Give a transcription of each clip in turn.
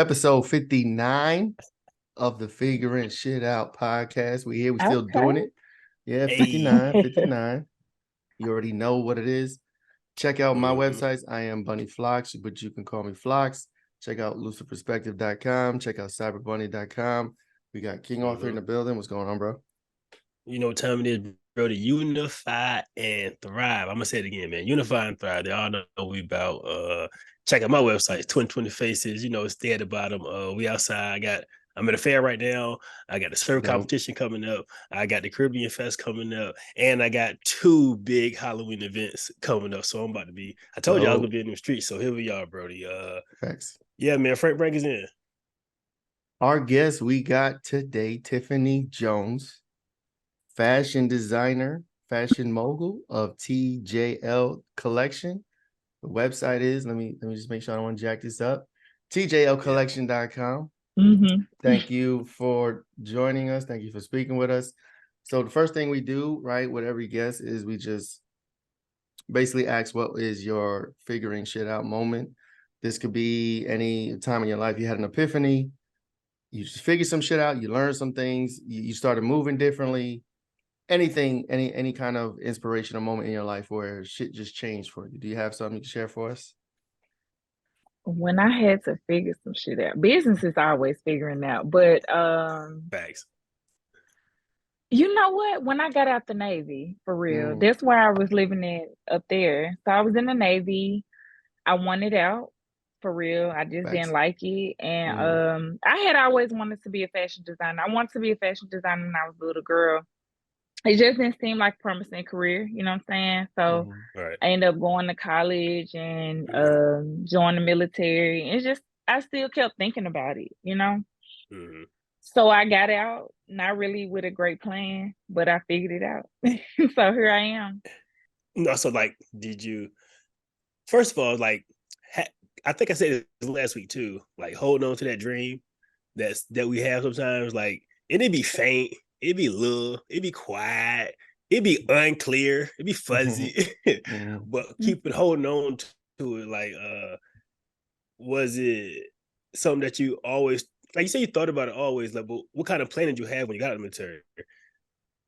episode 59 of the Figuring Shit Out podcast. We here, we still doing it. Yeah, 59, 59. You already know what it is. Check out my websites. I am Bunny Flacs, but you can call me Flacs. Check out lucidperspective.com. Check out cyberbunny.com. We got King Arthur in the building. What's going on, bro? You know what time it is, bro? To unify and thrive. I'm gonna say it again, man. Unify and thrive. They all know we about. Check out my website, 2020 Faces. You know, stay at the bottom. We outside. I'm at a fair right now. I got the surf competition coming up. I got the Caribbean Fest coming up, and I got 2 big Halloween events coming up. So I'm about to be. I told you I was gonna be in the streets. So here we are, Brody. Thanks. Yeah, man. Frank Brank is in. Our guest we got today, Tiffany Jones, fashion designer, fashion mogul of TJL Collection. The website is, let me just make sure I don't want to jack this up, TJLcollection.com. Thank you for joining us. Thank you for speaking with us. So the first thing we do, right, with every guest is we just basically ask, what is your figuring shit out moment? This could be any time in your life you had an epiphany, you just figured some shit out, you learned some things, you started moving differently, anything, any kind of inspirational moment in your life where shit just changed for you. Do you have something you can share for us? When I had to figure some shit out, business is always figuring out, but Facts. You know what? When I got out the Navy, for real, that's where I was living in up there. So I was in the Navy. I wanted out, for real. I just didn't like it. And I had always wanted to be a fashion designer. I wanted to be a fashion designer when I was a little girl. It just didn't seem like a promising career, you know what I'm saying? So I ended up going to college and joined the military. It's just, I still kept thinking about it, you know? So I got out, not really with a great plan, but I figured it out. So here I am. No, so like, did you, first of all, like, I think I said it last week too, like holding on to that dream that we have sometimes, like, it'd be faint, it'd be little, it'd be quiet, it'd be unclear, it'd be fuzzy, but keep it holding on to it. Like, was it something that you always, like you say you thought about it always, like, but what kind of plan did you have when you got out of the military?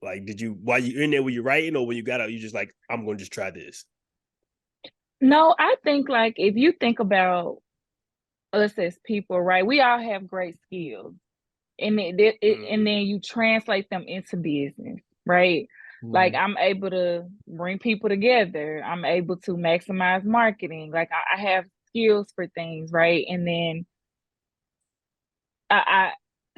Like, did you, while you in there, were you writing, or when you got out, you just like, I'm going to just try this? No, I think, like, if you think about us as people, right, we all have great skills, and and then you translate them into business, right? Like, I'm able to bring people together. I'm able to maximize marketing. Like, I have skills for things, right? And then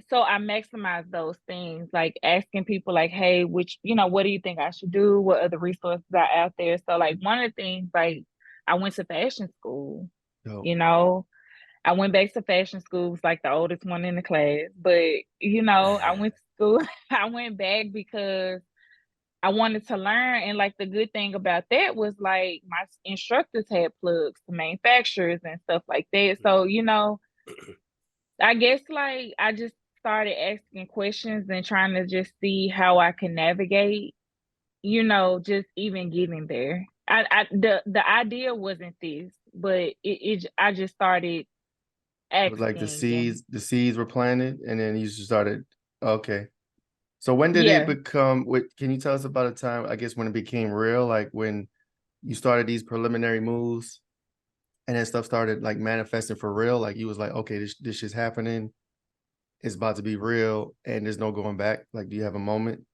so I maximize those things, like asking people like, hey, what do you think I should do? What other resources are out there? So, like, one of the things, like, I went to fashion school, you know, I went back to fashion school, was like the oldest one in the class, but, you know, I went to school, I went back because I wanted to learn. And, like, the good thing about that was, like, my instructors had plugs to manufacturers and stuff like that. So, you know, I guess, like, I just started asking questions and trying to just see how I can navigate, you know, just even getting there. The idea wasn't this, but I just started asking. It was like the seeds were planted, and then you just started. Okay. So when did it become, can you tell us about a time, I guess, when it became real, like when you started these preliminary moves and then stuff started like manifesting for real? Like, you was like, okay, this shit's happening. It's about to be real and there's no going back. Like, do you have a moment?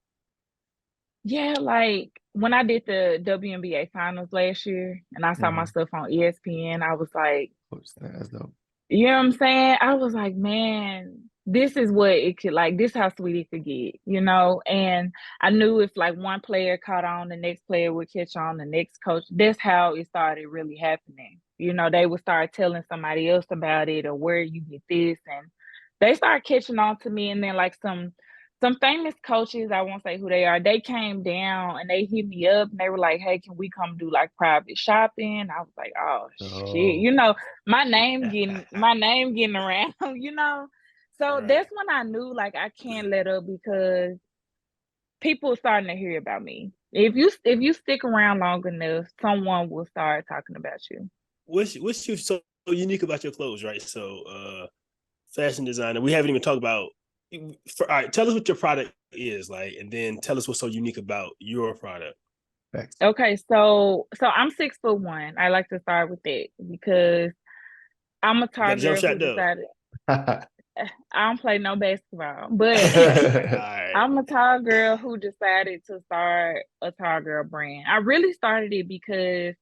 Yeah, like when I did the WNBA finals last year and I saw my stuff on ESPN, I was like, that's dope. You know what I'm saying? I was like, man, this is what it could, like, this how sweet it could get, you know? And I knew if, like, one player caught on, the next player would catch on, the next coach. That's how it started really happening. You know, they would start telling somebody else about it, or where you get this, and they started catching on to me. And then, like, some famous coaches, I won't say who they are, they came down and they hit me up and they were like, hey, can we come do like private shopping? I was like, oh shit, you know, my name getting around, you know? So that's when I knew, like, I can't let up, because people are starting to hear about me. If you stick around long enough, someone will start talking about you. What's you so unique about your clothes, right? So fashion designer. We haven't even talked about. All right, tell us what your product is like, and then tell us what's so unique about your product. Thanks. Okay, so I'm 6'1". I like to start with that because I'm a You tall got a jump girl who shot though. decided I don't play no basketball, All but right. I'm a tall girl who decided to start a tall girl brand. I really started it because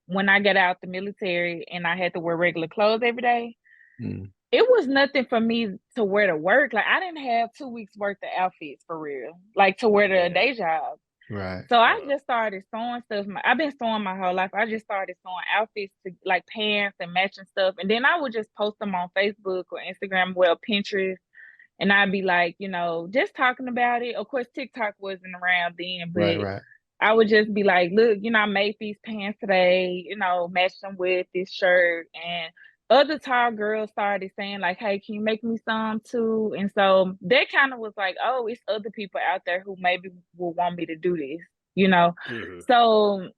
when I got out the military and I had to wear regular clothes every day, Mm, it was nothing for me to wear to work. Like I didn't have 2 weeks worth of outfits for real, like to wear to a Yeah. day job. right. So I just started sewing stuff. I've been sewing my whole life. I just started sewing outfits to like pants and matching stuff. And then I would just post them on Facebook or Instagram, well, Pinterest. And I'd be like, just talking about it. Of course, TikTok wasn't around then, Right, but right. I would just be like, look, I made these pants today, match them with this shirt. And other tall girls started saying, like, hey, can you make me some too? And so that kind of was like, oh, it's other people out there who maybe will want me to do this. Mm-hmm. So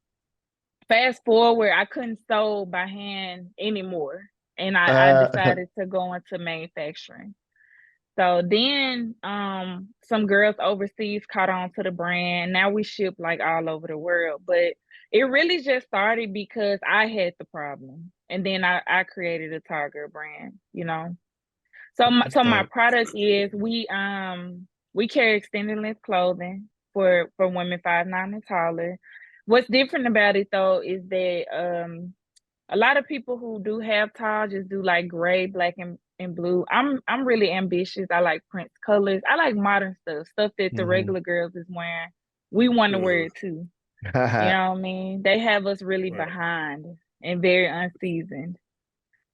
fast forward, I couldn't sew by hand anymore. And I Uh, decided to go into manufacturing. So then some girls overseas caught on to the brand. Now we ship like all over the world. But it really just started because I had the problem. And then I created a Target brand. So my dope. product is we carry extended length clothing for women 5'9" and taller. What's different about it though is that a lot of people who do have tall just do like gray, black, and blue. I'm really ambitious. I like Prince colors. I like modern stuff that the Mhm. regular girls is wearing. We want to wear Mm-hmm. it too. You know what I mean? They have us really Right. behind and very unseasoned.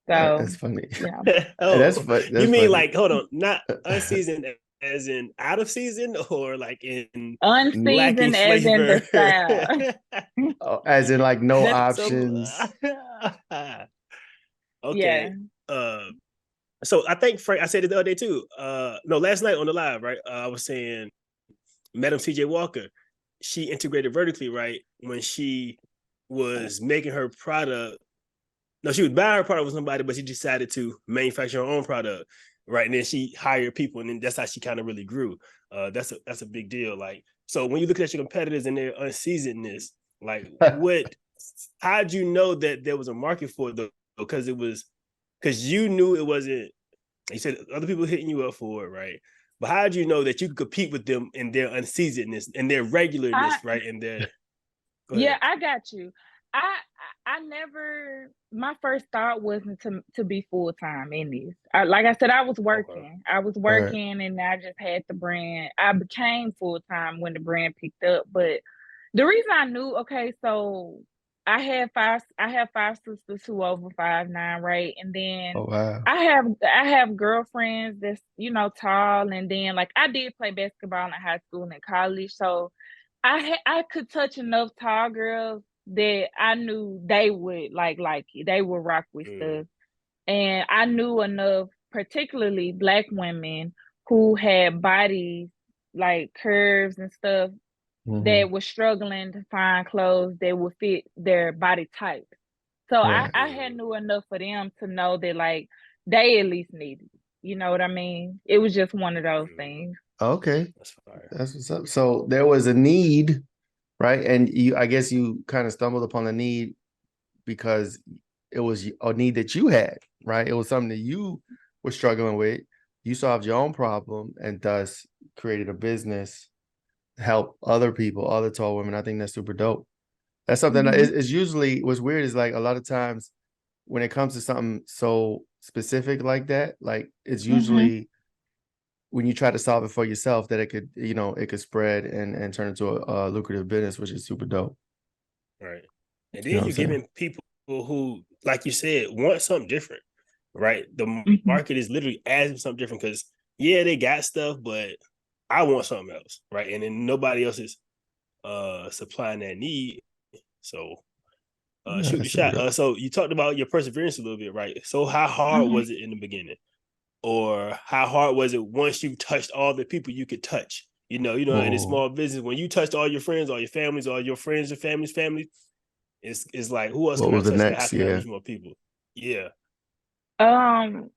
So That's funny. yeah, That's Oh, fun. you That's mean funny. like, hold on, not unseasoned as in out of season or like in lacking unseasoned as in the flavor? style. Oh, as in like no That's So, options. yeah. okay. So I think Frank, I said it the other day too. No, last night on the live, right? I was saying Madam TJ Walker, she integrated vertically, right? When she was making her product. No, she was buying her product with somebody, but she decided to manufacture her own product, right? And then she hired people, and then that's how she kind of really grew. That's a big deal. Like, so when you look at your competitors and their unseasonedness, like, how'd you know that there was a market for it though? Because you knew it wasn't. You said other people hitting you up for it, right? But how did you know that you could compete with them in their unseasonedness and their I regularness, right? And their go Yeah, ahead. I got you. I never my first thought wasn't to be full time in this. Like I said, I was Okay. working. I was Right. working and I just had the brand. I became full time when the brand picked up. But the reason I knew, okay, so I have five sisters who over 5'9", right? And then Oh wow. I have girlfriends that's, tall, and then like I did play basketball in high school and in college. So I could touch enough tall girls that I knew they would like it. They would rock with Mm, stuff. And I knew enough, particularly black women who had bodies like curves and stuff Hmm. that were struggling to find clothes that would fit their body type. So I, Right. I had mm, knew enough for them to know that like they at least needed it. You know what I mean? It was just one of those mm. things. Okay. That's fire. That's what's up. So there was a need, right? And I guess you kind of stumbled upon the need because it was a need that you had, right? It was something that you were struggling with. You solved your own problem and thus created a business to help other people, other tall women. I think that's super dope. That's something that Hmm. is usually what's weird is like a lot of times when it comes to something so specific like that, like it's Hmm. usually when you try to solve it for yourself that it could spread and turn into a lucrative business, which is super dope. Right. And You know then what I'm you're saying? giving people who, like you said, want something different, right? The Hmm. market is literally asking something different because, yeah, they got stuff, but I want something else, right? And then nobody else is supplying that need. So Yeah, shoot the that's super shot. dope. So you talked about your perseverance a little bit, right? So how hard Hmm. was it in the beginning? Or how hard was it once you touched all the people you could touch? In a Oh, small business, when you touched all your friends, all your families, all your friends and families, it's like, who else what can I was the touch? Like, how next? can I Yeah. reach more people? Yeah. Um,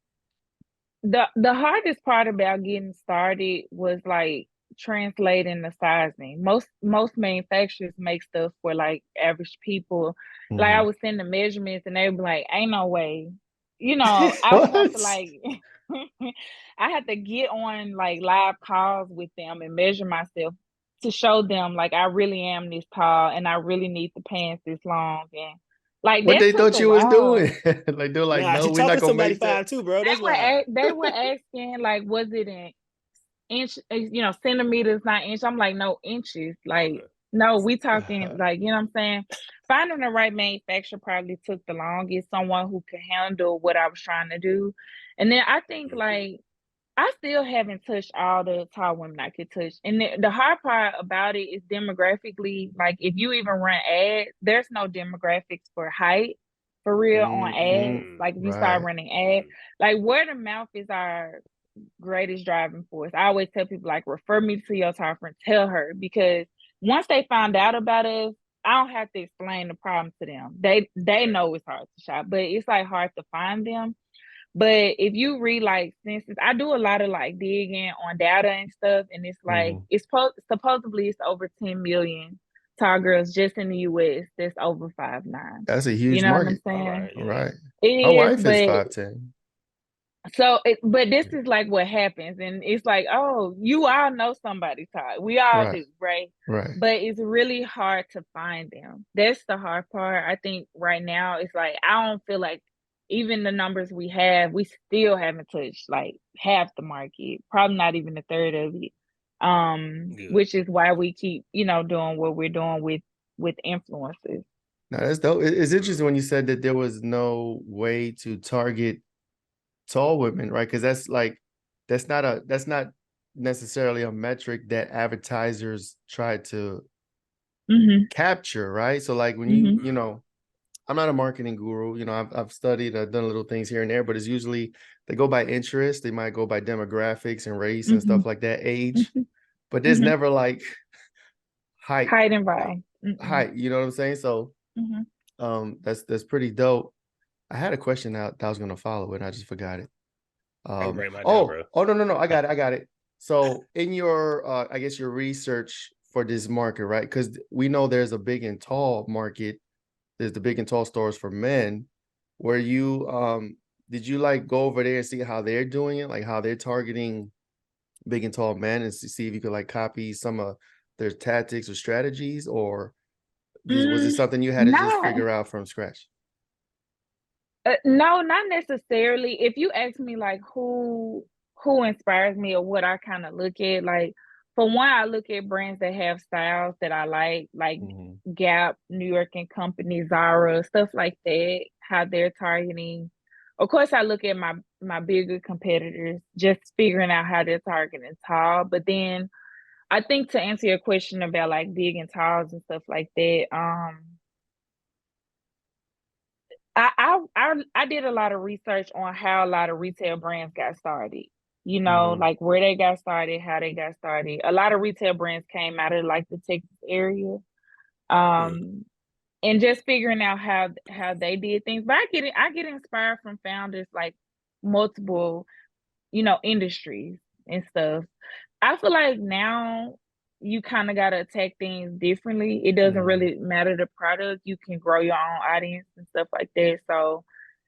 the hardest part about getting started was like translating the sizing. Most manufacturers make stuff for like average people. Like I Mhm. would send the measurements and they'd be like, ain't no way. You know, I would have to What? like I had to get on like live calls with them and measure myself to show them like I really am this tall and I really need the pants this long and like What that they took thought a you was doing? while. Like they're like, Nah, no, she we're talking not to gonna somebody make that. 5'2", bro. That's why. They were asking like, was it in inch, centimeters, not inch? I'm like, no, inches. Like, Okay. no, we talking like, you know what I'm saying? Finding the right manufacturer probably took the longest, someone who could handle what I was trying to do. And then I think like I still haven't touched all the tall women I could touch. And the hard part about it is demographically, like if you even run ads, there's no demographics for height for real on ads. Mm-hmm. Like if you start Right. running ads, like word of mouth is our greatest driving force. I always tell people like refer me to your top friend, tell her because once they find out about us, I don't have to explain the problem to them. They Right. know it's hard to shop, but it's like hard to find them. But if you read like census, I do a lot of like digging on data and stuff, and it's like Mm-hmm. supposedly it's over 10 million tall girls just in the US that's over 5'9". That's a You huge know what I'm market. All saying? right. All Yeah. right. It My is, wife is but 5'10". but this is like what happens, and it's like, oh, you all know somebody's tall. We all Right. do, right? Right. But it's really hard to find them. That's the hard part. I think right now it's like I don't feel like even the numbers we have, we still haven't touched like half the market, probably not even a third of it. Good. Which is why we keep, doing what we're doing with influencers. Now that's dope. It's interesting when you said that there was no way to target tall women, right? Because that's not necessarily a metric that advertisers try to Mm-hmm. capture, right? So like when Mm-hmm. I'm not a marketing guru, I've studied, I've done little things here and there, but it's usually they go by interest, they might go by demographics and race and Mm-hmm. stuff like that, age, Mm-hmm. but there's Mm-hmm. never like height, Hide and like buy. Mm-mm. height, you know what I'm saying? So Mm-hmm. that's pretty dope. I had a question that I was gonna follow and I just forgot it. I can bring mine down, Oh, bro. no, I got it. So in your I guess your research for this market, right? Because we know there's a big and tall market. There's the big and tall stores for men. Where you did you like go over there and see how they're doing it, like how they're targeting big and tall men, and see if you could like copy some of their tactics or strategies, or was it Mm, something you had to just not figure out from scratch? no, not necessarily. If you ask me like who inspires me or what I kind of look at, like for one, I look at brands that have styles that I like Mhm. Gap, New York and Company, Zara, stuff like that, how they're targeting. Of course, I look at my bigger competitors, just figuring out how they're targeting tall. But then I think to answer your question about like big and talls and stuff like that, I did a lot of research on how a lot of retail brands got started. Mhm. Like where they got started, how they got started. A lot of retail brands came out of like the Texas area. Um, and just figuring out how they did things. But I get inspired from founders like multiple, industries and stuff. I feel like now you kind of got to attack things differently. It doesn't Mhm. really matter the product. You can grow your own audience and stuff like that. So,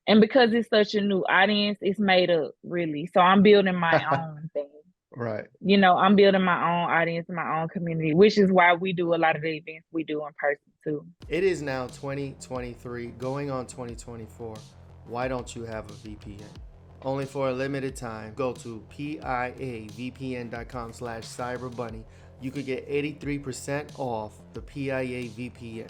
and because it's such a new audience, it's made up really. So I'm building my own thing. Right. I'm building my own audience, my own community, which is why we do a lot of the events we do in person too. It is now 2023, going on 2024. Why don't you have a VPN? Only for a limited time, go to piavpn.com/cyberbunny. You could get 83% off the PIA VPN.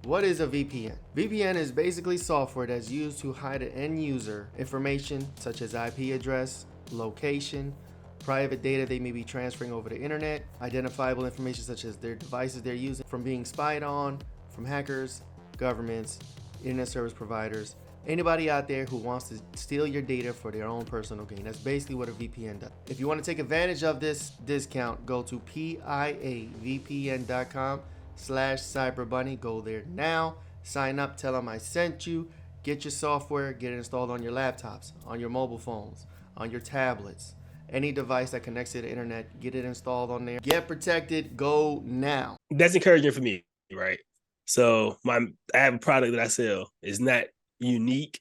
What is a VPN? VPN is basically software that's used to hide an end user information such as IP address, location, private data they may be transferring over the internet, identifiable information such as their devices they're using from being spied on, from hackers, governments, internet service providers, anybody out there who wants to steal your data for their own personal gain. That's basically what a VPN does. If you want to take advantage of this discount, go to piavpn.com/cyberbunny. Go there now, sign up, tell them I sent you, get your software, get it installed on your laptops, on your mobile phones, on your tablets, any device that connects to the internet, get it installed on there. Get protected. Go now. That's encouraging for me, right? So I have a product that I sell. It's not unique.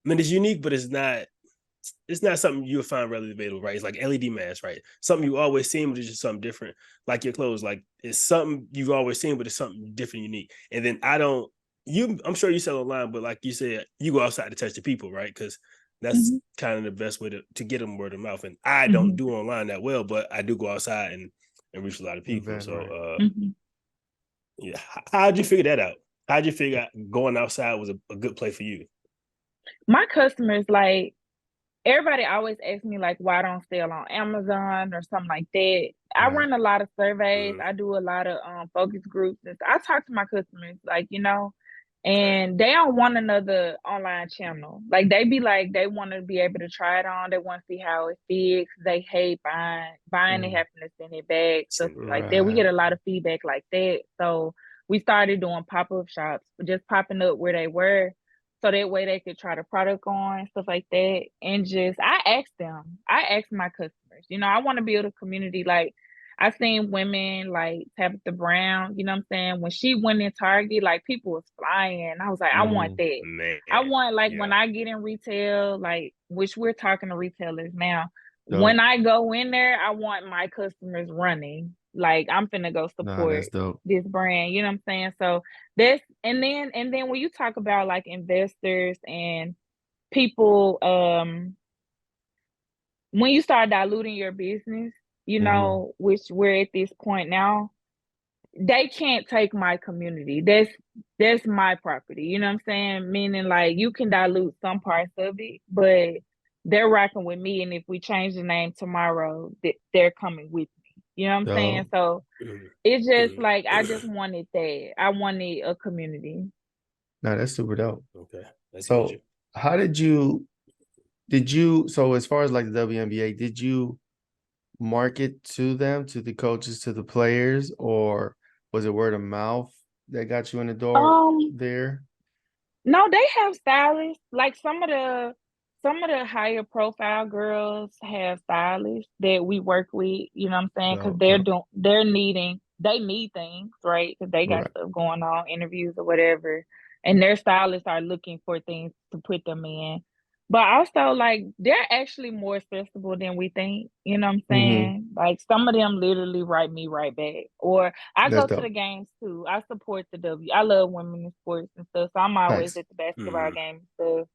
I mean, it's unique, but it's not something you'll find readily available, right? It's like LED mask, right? Something you always seen, but it's just something different. Like your clothes, like it's something you've always seen, but it's something different, unique. And then I'm sure you sell online, but like you said, you go outside to touch the people, right? Because that's kind of the best way to get them word of mouth. And I don't do online that well, but I do go outside and reach a lot of people. Right, So right. yeah. How'd you figure that out? How'd you figure out going outside was a good play for you? My customers, like, everybody always asks me, like, why I don't sell on Amazon or something like that. I Right. run a lot of surveys. I do a lot of focus groups. And I talk to my customers, like, and they don't want another online channel. Like, they be like, they want to be able to try it on. They want to see how it fits. They hate buying and having to send it back, stuff like that. We get a lot of feedback like that. So we started doing pop-up shops, just popping up where they were. So that way they could try the product on, stuff like that. And I ask my customers, I want to build a community. Like, I seen women like Tabitha Brown, you know what I'm saying? When she went in Target, like, people was flying. I was like, I want that. Man, I want, like, yeah. when I get in retail, like, which we're talking to retailers now, Dope. when I go in there, I want my customers running. Like, I'm finna go support that's dope. this brand, you know what I'm saying? So and then when you talk about like investors and people, when you start diluting your business, which we're at this point now, they can't take my community. That's my property. You know what I'm saying? Meaning, like, you can dilute some parts of it, but they're rocking with me. And if we change the name tomorrow, they're coming with me. You know what I'm saying? So it's just like, I just wanted that. I wanted a community. No, that's super dope. Okay. So how did you so as far as like the WNBA, did you market to them, to the coaches, to the players, or was it word of mouth that got you in the door there? No, they have stylists. Like, some of the higher profile girls have stylists that we work with, you know what I'm saying? Because they need things, right? Because they got stuff going on, interviews or whatever. And their stylists are looking for things to put them in. But also, like, they're actually more accessible than we think. You know what I'm saying? Like, some of them literally write me right back. Or I That's go to dope. the games too. I support the W. I love women in sports and stuff. So I'm always Nice. at the basketball game and stuff.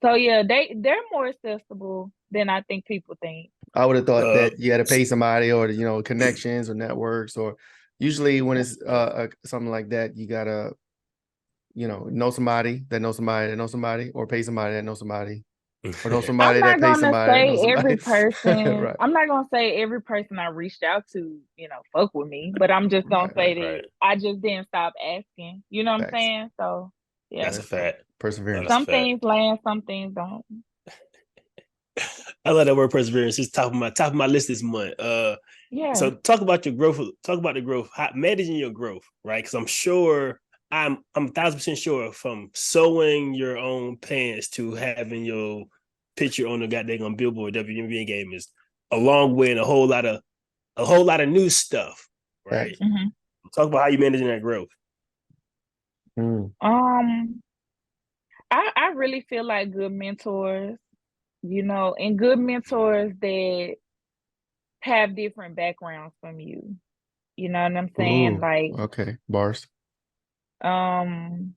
So yeah, they're more accessible than I think people think. I would have thought that you had to pay somebody, or connections or networks, or usually when it's something like that, you gotta know somebody that knows somebody that knows somebody, or pay somebody that knows somebody, or know somebody that pays somebody that knows somebody. Right. I'm not gonna say every person I reached out to, fuck with me, but I'm just gonna say that I just didn't stop asking. You know what I'm saying? So yeah, that's a fact. Perseverance. Some things land, some things don't. I love that word perseverance. It's top of my list this month. Yeah. So talk about your growth. Talk about the growth. Managing your growth, right? Because I'm 1,000% sure, from sewing your own pants to having your picture on the goddamn billboard WNBA game is a long way, and a whole lot of new stuff, right? Talk about how you managing that growth. I really feel like good mentors, and good mentors that have different backgrounds from you. You know what I'm saying? Like, okay, bars. Being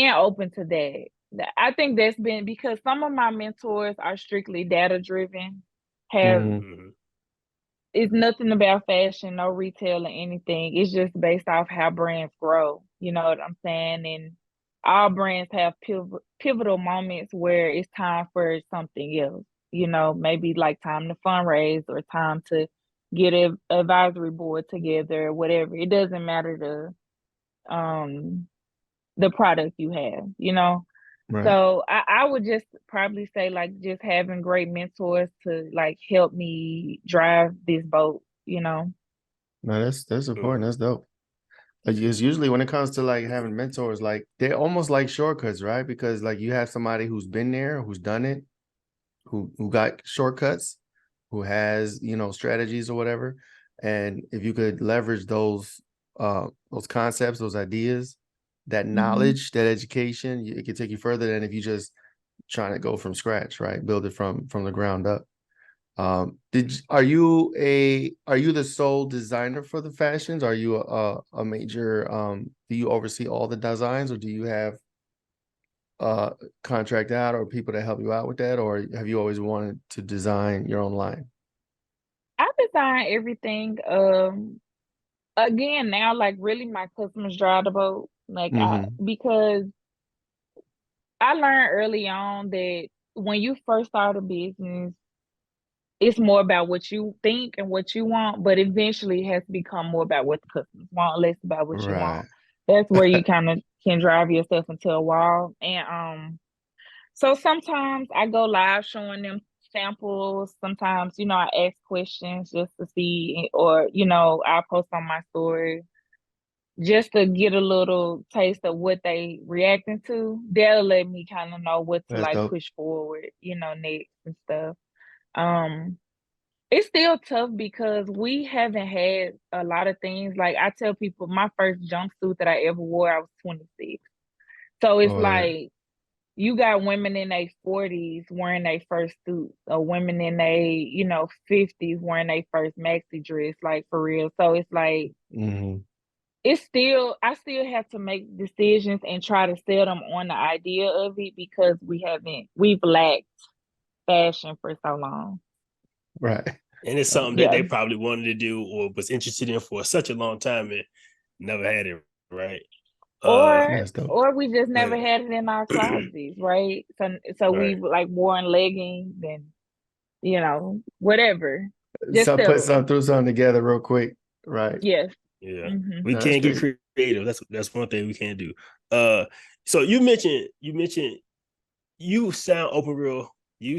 open to that. I think that's been because some of my mentors are strictly data driven. It's nothing about fashion, no retail or anything. It's just based off how brands grow. You know what I'm saying? And all brands have pivotal moments where it's time for something else. Maybe like time to fundraise, or time to get an advisory board together, or whatever. It doesn't matter the product you have. Right. So I would just probably say, like, just having great mentors to, like, help me drive this boat. No, that's important. That's dope. Because usually when it comes to like having mentors, like they're almost like shortcuts, right? Because like you have somebody who's been there, who's done it, who got shortcuts, who has, strategies or whatever. And if you could leverage those concepts, those ideas, that Mm-hmm. knowledge, that education, it could take you further than if you just trying to go from scratch, right? Build it from the ground up. Are you the sole designer for the fashions? Are you a major do you oversee all the designs, or do you have uh contract out or people that help you out with that, or have you always wanted to design your own line? I design everything. Again, now like really my customers drive the boat. Like I Mm-hmm. because I learned early on that when you first start a business, it's more about what you think and what you want, but eventually it has to become more about what the customers want, less about what you want. Right. That's where you kind of can drive yourself into a wall. And so sometimes I go live showing them samples. Sometimes, I ask questions just to see, or, I post on my story just to get a little taste of what they reacting to. That'll let me kind of know what to That's like dope. push forward, next and stuff. Um, it's still tough because we haven't had a lot of things. Like I tell people, my first jumpsuit that I ever wore, I was 26. So it's Oh yeah. like you got women in their 40s wearing their first suit, or women in their 50s wearing their first maxi dress, like for real. So it's like Mm-hmm. I still have to make decisions and try to sell them on the idea of it because we've lacked fashion for so long. Right. And it's something that Yeah. they probably wanted to do or was interested in for such a long time and never had it, right? Or That's dope. or we just never But had it in our closets, right? So right. we've like worn leggings and whatever. Just So put sell some them. through something together real quick. Right. Yes. Yeah. Mm-hmm. We No, that's can't get great. creative. That's one thing we can't do. Uh so you mentioned you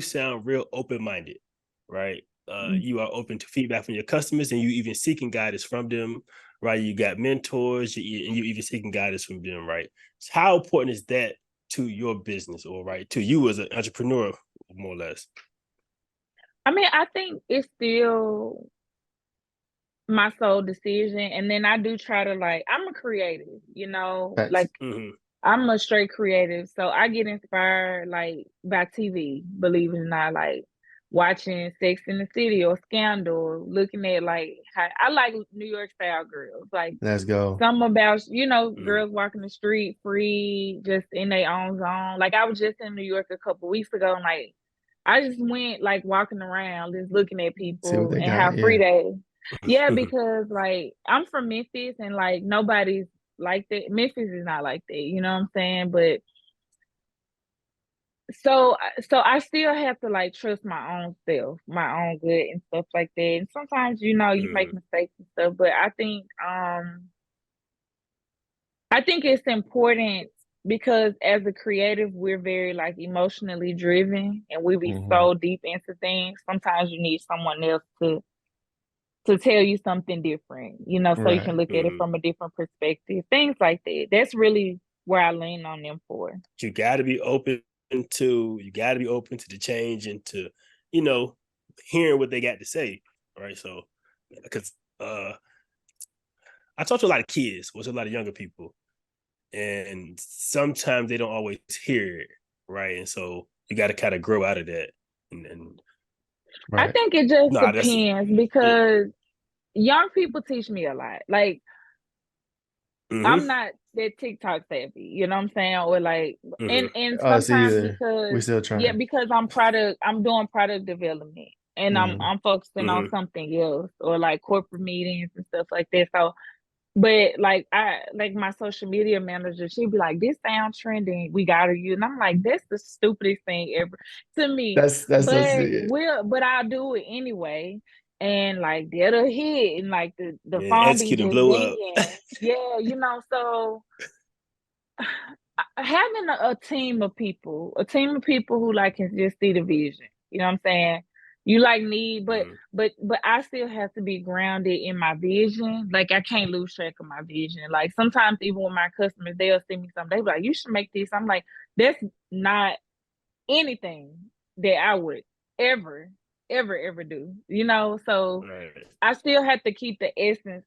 sound real open-minded, right? You are open to feedback from your customers and you even seeking guidance from them, right? You got mentors and you even seeking guidance from them, right? So how important is that to your business or right to you as an entrepreneur, more or less? I mean, I think it's still my sole decision. And then I do try to like, I'm a creative, Thanks. like Mm-hmm. I'm a straight creative. So I get inspired like by TV, believe it or not, like watching Sex in the City or Scandal, looking at like how I like New York style girls. Like Let's go. some about, Mm-hmm. girls walking the street free, just in their own zone. Like I was just in New York a couple weeks ago, and like I just went like walking around, just looking at See what people they and how got. free Yeah. they. Yeah, because like I'm from Memphis, and like nobody's like that. Memphis is not like that, you know what I'm saying? But so I still have to like trust my own self, my own good and stuff like that. And sometimes, you make Mm-hmm. mistakes and stuff, but I think it's important because as a creative, we're very like emotionally driven and we be Mm-hmm. so deep into things. Sometimes you need someone else to tell you something different, so you can Right. look at it Mm-hmm. from a different perspective. Things like that. That's really where I lean on them for. You got to be open to the change and to you know hearing what they got to say, right? So because I talk to a lot of kids, with a lot of younger people, and sometimes they don't always hear it, right? And so you got to kind of grow out of that. And I Right. think it just nah, that's depends it. because young people teach me a lot. Like I'm Mm-hmm. not that TikTok savvy, you know what I'm saying? Or like Mm-hmm. and Us sometimes either. We because still yeah, trying. because I'm doing product development and I'm Mm-hmm. I'm focusing on Mm-hmm. something else or like corporate meetings and stuff like that. So but like I like my social media manager, she'd be like, "This sounds trending. We gotta use." And I'm like, "That's the stupidest thing ever to me." That's us. But I'll do it anyway. And like that'll hit, and like the And phone be execute and just blow up. dinging. Yeah, so having a team of people who like can just see the vision. You know what I'm saying? You like need, but Mm. but I still have to be grounded in my vision. Like I can't lose track of my vision. Like sometimes even with my customers, they'll send me something. They be like, "You should make this." I'm like, "That's not anything that I would ever, ever do." You know, so Right. I still have to keep the essence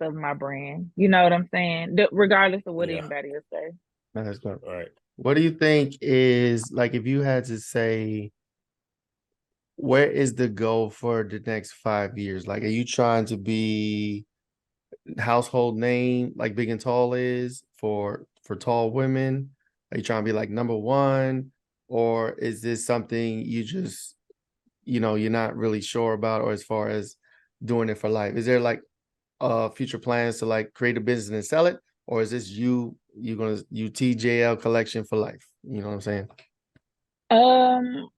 of my brand. You know what I'm saying? Regardless of what Yeah. anybody else say. That's good. Right. What do you think is like if you had to say where is the goal for the next 5 years? Like, are you trying to be household name like Big and Tall is for tall women? Are you trying to be like number one, or is this something you just you're not really sure about, or as far as doing it for life? Is there like future plans to like create a business and sell it, or is this you gonna you TJL collection for life? You know what I'm saying? Um,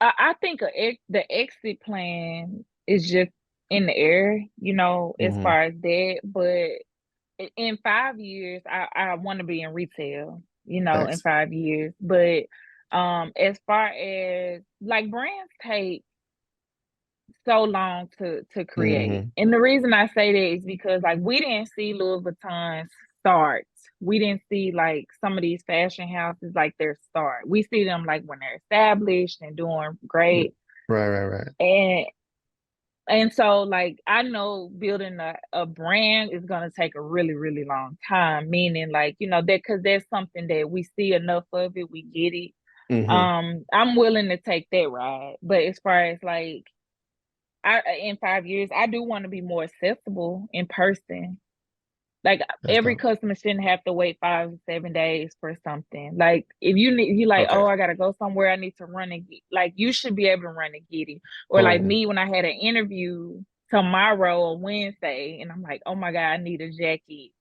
I think the exit plan is just in the air, you know, as Mm-hmm. far as that. But in 5 years, I want to be in retail, you know, in Thanks. 5 years. But as far as like brands take so long to create. Mm-hmm. And the reason I say that is because like we didn't see Louis Vuitton start. We didn't see like some of these fashion houses like their start. We see them like when they're established and doing great. Right. And so like I know building a brand is gonna take a really, really long time. Meaning like, you know, that because there's something that we see enough of it, we get it. Mm-hmm. I'm willing to take that ride. But as far as like in 5 years, I do want to be more accessible in person. Like That's every dope. customer shouldn't have to wait 5 to 7 days for something. Like if you like, Okay. oh, I gotta go somewhere, I need to run and get, like you should be able to run and get it. Or like Boom. me when I had an interview tomorrow or Wednesday, and I'm like, oh my god, I need a jacket.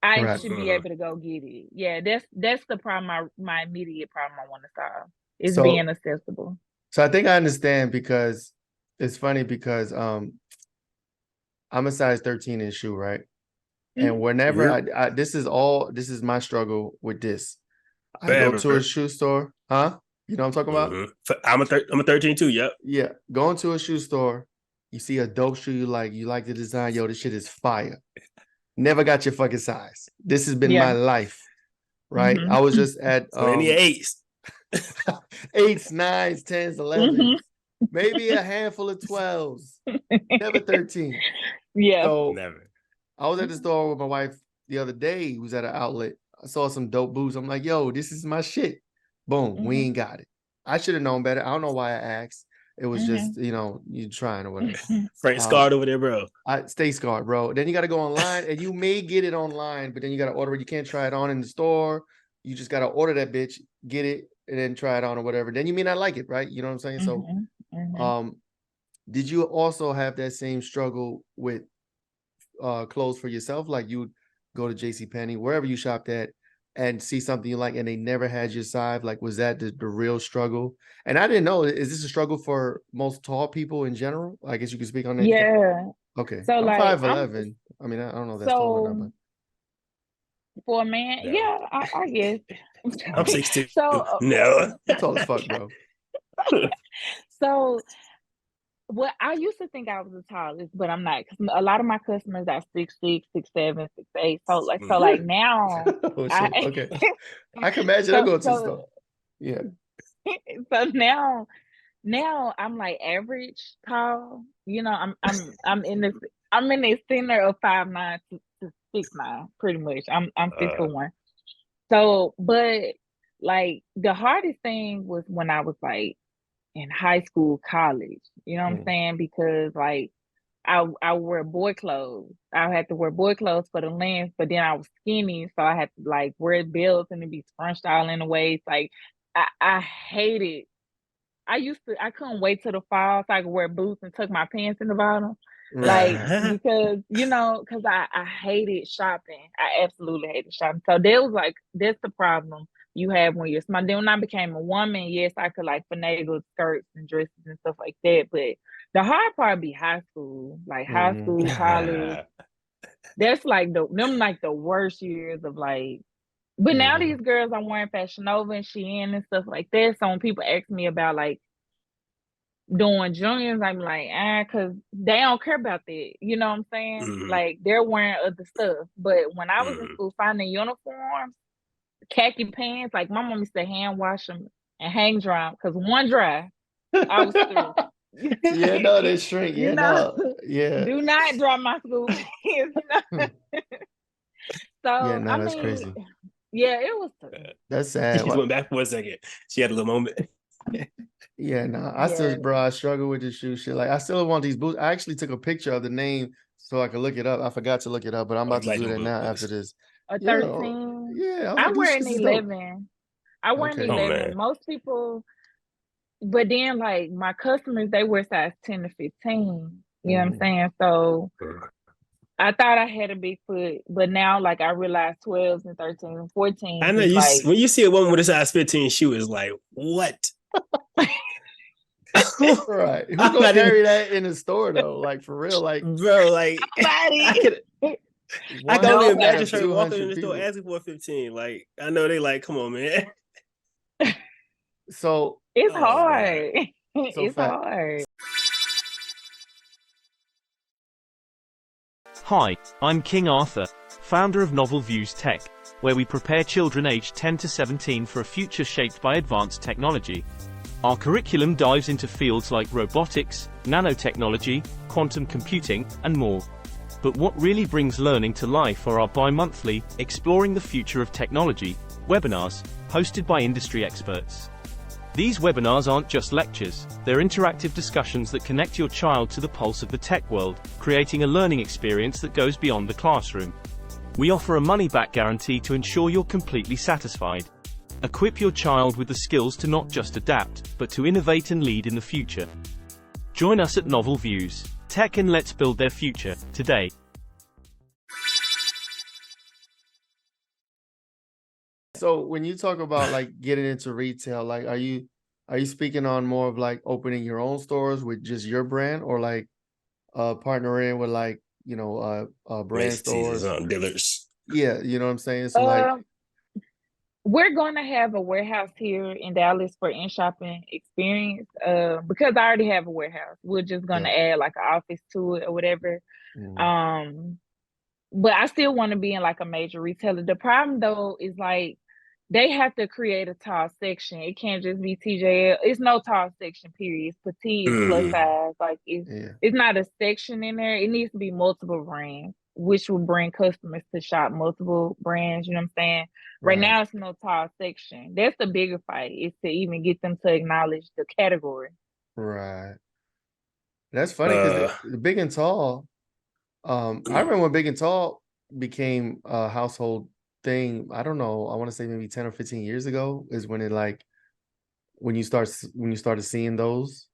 I Right. should be Mhm. able to go get it. Yeah, that's the problem. My immediate problem I want to solve is So being accessible. I think I understand because it's funny because I'm a size 13 in shoe, right? And Mhm. whenever Mhm. this is my struggle with this. I go to a Forever. shoe store, huh? You know what I'm talking about? I'm a 13 too. Yep. Yeah. Going to a shoe store, you see a dope shoe you like the design, yo, this shit is fire. Never got your fucking size. This has been my Yeah. life, right? I Mhm. was just at 28s. eights, nines, tens, Mhm. 11s, maybe a handful of 12s, never 13. Yeah. So Never. I was at the store with my wife the other day. He was at an outlet. I saw some dope boots. I'm like, yo, this is my shit. Boom, we Mhm. ain't got it. I should have known better. I don't know why I asked. It was just, Mhm. you trying or whatever. Frank Um, Scarred over there, bro. I stay scarred, bro. Then you got to go online, and you may get it online, but then you got to order it. You can't try it on in the store. You just got to order that bitch, get it, and then try it on or whatever. Then you may not like it, right? You know what I'm saying? So, Mhm. Mhm. um, did you also have that same struggle with clothes for yourself? Like you would go to JC Penney, wherever you shopped at, and see something you like, and they never had your size. Like, was that the real struggle? And I didn't know. Is this a struggle for most tall people in general? I guess you could speak on that. Yeah. Okay, So I'm like I'm 5'11". I mean, I don't know if that's tall or not, so but for a man, No. yeah, I guess. I'm 6'2". So No. you tall as fuck, bro. so what I used to think I was the tallest, but I'm not. 'Cause a lot of my customers are 6'6", 6'7", 6'8". So Mhm. like now Oh shit. I Okay, I can imagine. I so go to the so store. Yeah. so now I'm like average tall. You know, I'm in the center of 5'9" to 6'9", pretty much. I'm six Uh, foot one. So, but like the hardest thing was when I was like in high school, college. You know what I'm Mm. saying? Because like I wear boy clothes. I had to wear boy clothes for the length, but then I was skinny, so I had to like wear belts and it be scrunched all in the waist. Like I hated. I couldn't wait till the fall so I could wear boots and tuck my pants in the bottom. Right. Like uh-huh. because you know, because I hated shopping. I absolutely hated shopping. So there was like that's the problem you have when you're small. Then when I became a woman, yes, I could like finagle skirts and dresses and stuff like that. But the hard part be high school, like high Mm-hmm. school, college. That's like the worst years of like. But now Mm-hmm. these girls are wearing Fashion Nova and Shein and stuff like that. So when people ask me about like doing juniors, I'm like, because they don't care about that. You know what I'm saying? Like they're wearing other stuff. But when I was in school finding uniforms, khaki pants, like my mom used to hand wash them and hang dry them because one dry, I was through. Yeah, no, they shrink. You Yeah, know, no, yeah. do not dry my school pants. You know? Yeah, So no, I that's mean, crazy. yeah, it was. That's She sad. just went back for a second. She had a little moment. Yeah, no, I still, Yeah. bro, I struggle with this shoe shit. Like, I still want these boots. I actually took a picture of the name so I could look it up. I forgot to look it up, but I'm Oh, you about to like do them that now after boots? this. A Yeah, 13. yeah. I was I like, these wear an shits is dope. 11. I wear an Okay. Oh 11. man. Most people, but then like my customers, they wear size 10 to 15. You know what I'm Mhm. saying? So I thought I had a big foot, but now like I realize 12s and 13s and I 14s know is you like, when you see a woman with a size 15 shoe, is like, what? Right. Who I'm gonna not even, carry that in the store though? Like for real, like bro. Like, I buddy. could, I can only one out imagine Nobody. of her walking in 200 the store people. asking for a 15. Like, I know they like, come on, man. So, It's Oh God. hard. so It's fat. hard. Hi, I'm King Arthur, founder of Novel Views Tech, where we prepare children aged 10 to 17 for a future shaped by advanced technology. Our curriculum dives into fields like robotics, nanotechnology, quantum computing, and more. But what really brings learning to life are our bi-monthly, Exploring the Future of Technology, webinars, hosted by industry experts. These webinars aren't just lectures, they're interactive discussions that connect your child to the pulse of the tech world, creating a learning experience that goes beyond the classroom. We offer a money-back guarantee to ensure you're completely satisfied. Equip your child with the skills to not just adapt, but to innovate and lead in the future. Join us at Novel Views Tech, and let's build their future today. So when you talk about like getting into retail, like are you speaking on more of like opening your own stores with just your brand, or like partnering with like, brand Macy's or stores? something, Dillard's. Yeah, you know what I'm saying? So like, Um, we're going to have a warehouse here in Dallas for in-shopping experience. Because I already have a warehouse. We're just going yeah. to add like an office to it or whatever. Mhm. Um, but I still want to be in like a major retailer. The problem though is like they have to create a tall section. It can't just be TJL. It's no tall section, period. It's petite, it's plus Mm-hmm. size. Like Yeah. it's not a section in there. It needs to be multiple brands, which will bring customers to shop multiple brands. You know what I'm saying? Right Right. now it's no tall section. That's the bigger fight, is to even get them to acknowledge the category. Right. That's funny because Uh, the Big and Tall, I remember when Big and Tall became a household thing. I don't know. I want to say maybe 10 or 15 years ago is when it like when you started seeing those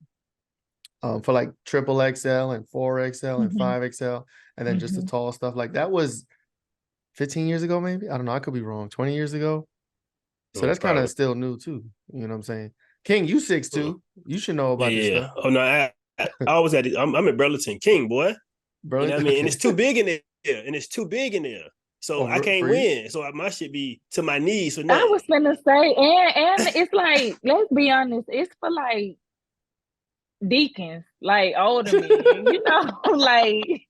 for like triple XL and 4XL and Mhm. 5XL, and then just the Mhm. tall stuff. Like that was 15 years ago, maybe. I don't know. I could be wrong. 20 years ago. So that's kind of probably. still new too. You know what I'm saying? King, you 6'2". You should know Yeah, about this yeah. stuff. Oh no, I was at it. I'm at Burlington King, boy. You Bro, know what I mean? And okay. it's too big in there, and it's too big in there. So I For can't you? win. So my shit be to my knees for I nothing. was gonna say, and it's like, let's be honest, it's for like deacons, like older men, like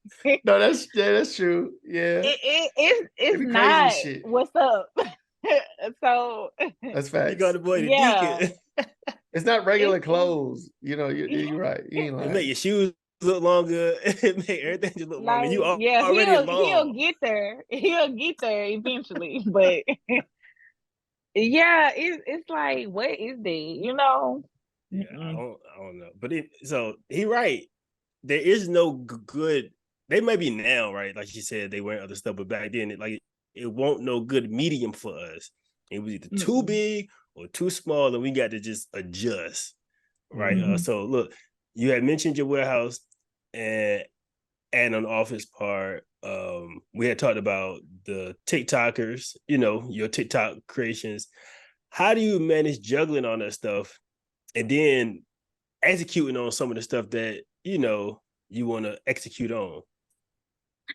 No, that's true. Yeah. They it's be crazy as not shit. what's up. So That's You got facts. the boy the yeah, deacon. It's not it's regular clothes. You know, you're right. You ain't It make lying. your shoes look longer. It make everything just look longer. like You yeah, already he'll long. get there. He'll get there eventually. But yeah, it's like, what is that? Yeah, Mm-mm. I don't know. But so he right. There is no good. They may be now, right? Like you said, they wear other stuff, but back then, it won't no good medium for us. It was either too Mm-mm. big or too small, and we got to just adjust, right? Mhm. Mm-hmm. So look, you had mentioned your warehouse and on the office part. We had talked about the TikTokers, your TikTok creations. How do you manage juggling on that stuff and then executing on some of the stuff that you want to execute on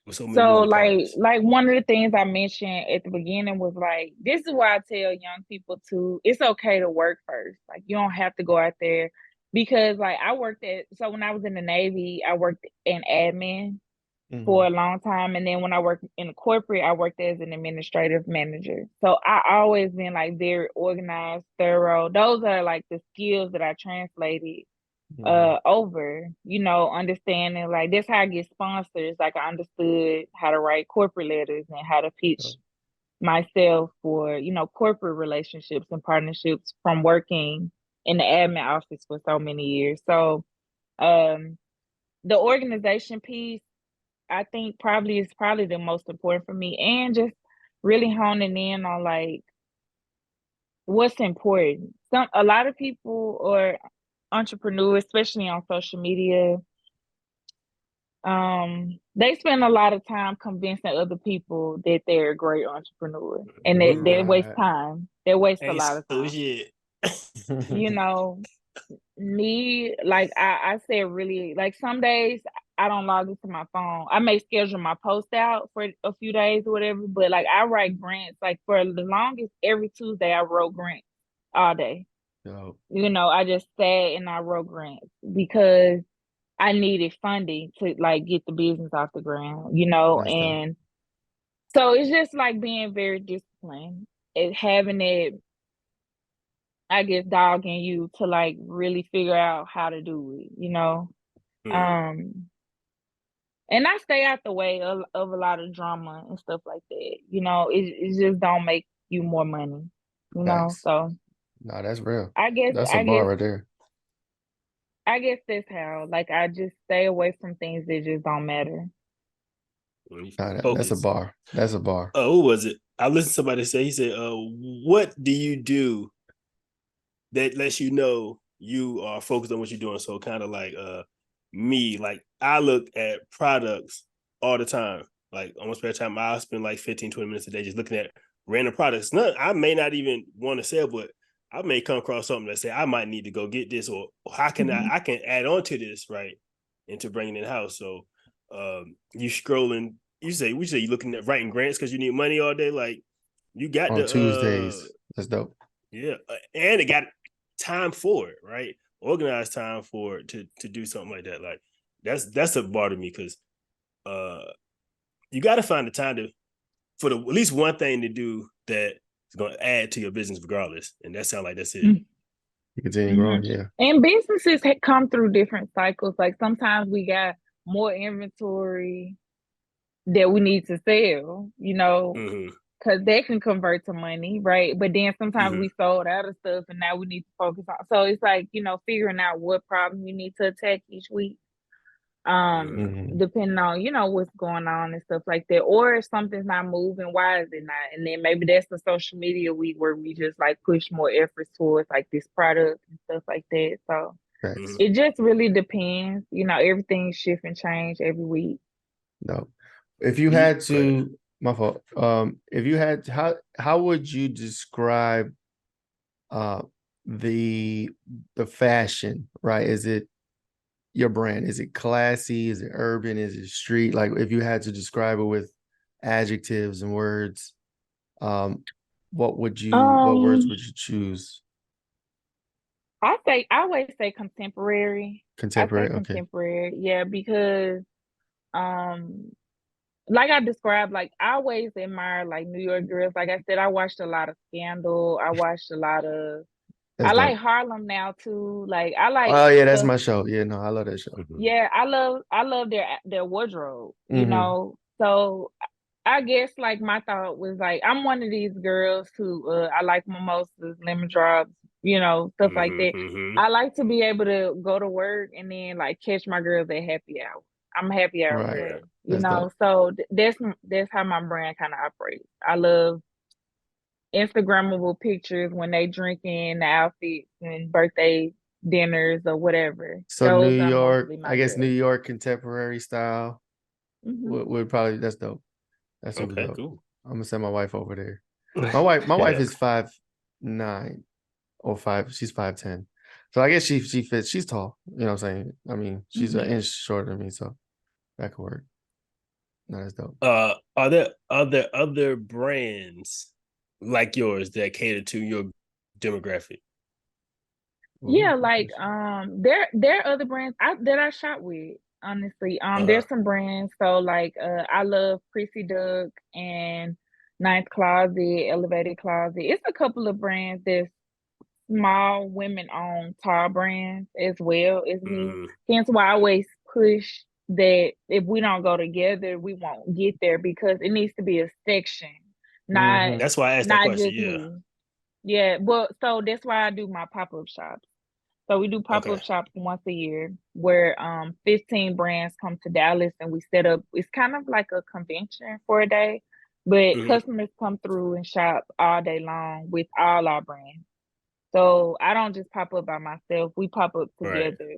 with so many So moving like parts? like one of the things I mentioned at the beginning was like, this is why I tell young people to, it's okay to work first. Like you don't have to go out there because like I worked so when I was in the Navy, I worked in admin for a Mm-hmm. long time. And then when I worked in corporate, I worked as an administrative manager. So I always been like very organized, thorough. Those are like the skills that I translated Mm-hmm. over, understanding like that's how I get sponsors. Like I understood how to write corporate letters and how to pitch myself for, corporate relationships and partnerships from working in the admin office for so many years. So um the organization piece I think probably is probably the most important for me, and just really honing in on like what's important. A lot of people or entrepreneurs, especially on social media, they spend a lot of time convincing other people that they're a great entrepreneur, and they waste Right. time. They waste a Ain't lot of so time. shit. You know, me, like I said, really, like some days I don't log into my phone. I may schedule my post out for a few days or whatever, but like I write grants. Like for the longest, every Tuesday I wrote grants all day. Dope. I just sat and I wrote grants because I needed funding to like get the business off the ground, That's dope. and so it's just like being very disciplined and having it, I guess, dogging you to like really figure out how to do it. Mhm. Um, and I stay out the way of a lot of drama and stuff like that. It just don't make you more money. Facts. So No, that's real. I guess That's a I bar guess right there. I guess that's how. Like I just stay away from things that just don't matter. When you Nah, that's a focus. bar. That's a bar. Who was it? I listened to somebody say, he said, what do you do that lets you know you are focused on what you're doing? So kind of like me, like I look at products all the time. Like almost spare time, I'll spend like 15, 20 minutes a day just looking at random products. None, I may not even want to sell, but I may come across something that say I might need to go get this, or how can Mhm. I can add on to this, right? Into bringing in house. So you scrolling, we say you looking at writing grants because you need money all day. Like you got On the Tuesdays. That's dope. yeah, and it got time for it, right? Organized time for it to do something like that. Like that's a bar to me because uh you got to find the time to for at least one thing to do that is going to add to your business regardless, and that sounds like that's it. You continue Mhm. growing, yeah. And businesses come through different cycles. Like sometimes we got more inventory that we need to sell, Mm-hmm. because that can convert to money, right? But then sometimes Mm-hmm. we sold out of stuff and now we need to focus on. So it's like, figuring out what problem you need to attack each week. Mm-hmm. Depending on, what's going on and stuff like that. Or if something's not moving, why is it not? And then maybe that's the social media week where we just like push more efforts towards like this product and stuff like that. So Facts. Mm-hmm. it just really depends. Everything shift and change every week. No. If you You had go ahead. to, my fault. If you had how would you describe uh the the fashion, right? Is it your brand? Is it classy? Is it urban? Is it street? Like if you had to describe it with adjectives and words, um, what Um, words would you choose? I always say contemporary. I say Contemporary, okay. contemporary, yeah, because um like I described, like I always admire like New York girls. Like I said, I watched a lot of Scandal. I watched a lot of That's I like dope. Harlem now too. Like I like Oh yeah, that's stuff. my show. Yeah, no, I love that show. Mm-hmm. Yeah, I love their wardrobe, Mm-hmm. So I guess like my thought was like I'm one of these girls who I like mimosas, lemon drops, stuff like that. Mm-hmm. I like to be able to go to work and then like catch my girls at happy hour. I'm a happy hour Right. girl, That's dope. So that's how my brand kind of operates. I love Instagrammable pictures when they drinking the outfits and birthday dinners or whatever. So New Those are York, mostly my I guess New girls. York contemporary style Hmm. would probably that's dope. That's super Okay, dope. cool. I'm gonna send my wife over there. My wife Yeah. is 5'9" or five. She's 5'10". So I guess she fits. She's tall. You know what I'm saying? I mean, she's an Hmm. inch shorter than me, so that could work. No, that's dope. Are there other brands like yours that cater to your demographic? Yeah, like there are other brands that I shop with, honestly. There's some brands, so like I love Prissy Duck and Ninth Closet, Elevated Closet. It's a couple of brands that's small women owned tall brands as well as me. Hence why I always push that if we don't go together, we won't get there because it needs to be a section, not That's why I asked that not question. just Yeah. me. Yeah, well, so that's why I do my pop-up shops. So we do Okay. pop-up shops once a year where 15 brands come to Dallas and we set up, it's kind of like a convention for a day, but customers come through and shop all day long with all our brands. So I don't just pop up by myself. We pop up Right. together,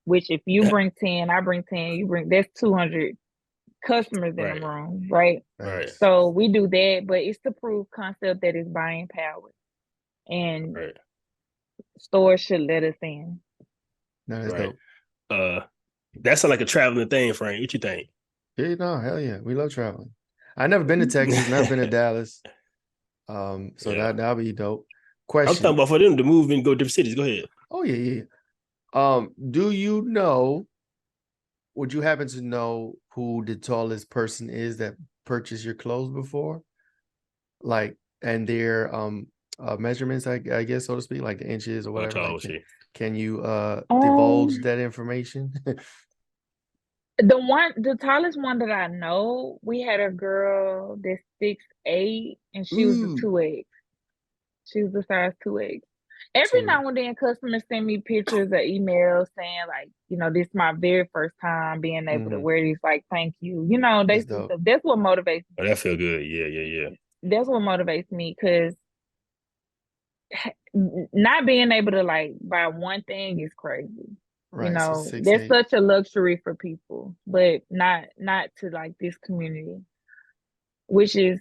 which if you bring 10, I bring 10, that's 200 customers in the Right. room, right? Right. So we do that, but it's to prove concept that is buying power. And Right. stores should let us in. No, that's dope. That's like a traveling thing, Frank. What you think? Yeah, no, hell yeah. We love traveling. I've never been to Texas, never been to Dallas. So that'll be dope. I'm Question. talking about for them to move and go to different cities. Go ahead. Oh, yeah. Do you know, would you happen to know who the tallest person is that purchased your clothes before? Like, and their measurements, I guess, so to speak, like the inches or whatever. Tall, like, can you divulge that information? The tallest one that I know, we had a girl that's 6'8" and she was a 2X. She was a size 2X. Every now and then customers send me pictures or emails saying like, this is my very first time being able to wear these, like, thank you. They say stuff. That's what motivates me. Oh, that feel good. Yeah. That's what motivates me because not being able to like buy one thing is crazy. Right. So that's such a luxury for people, but not to like this community, which is,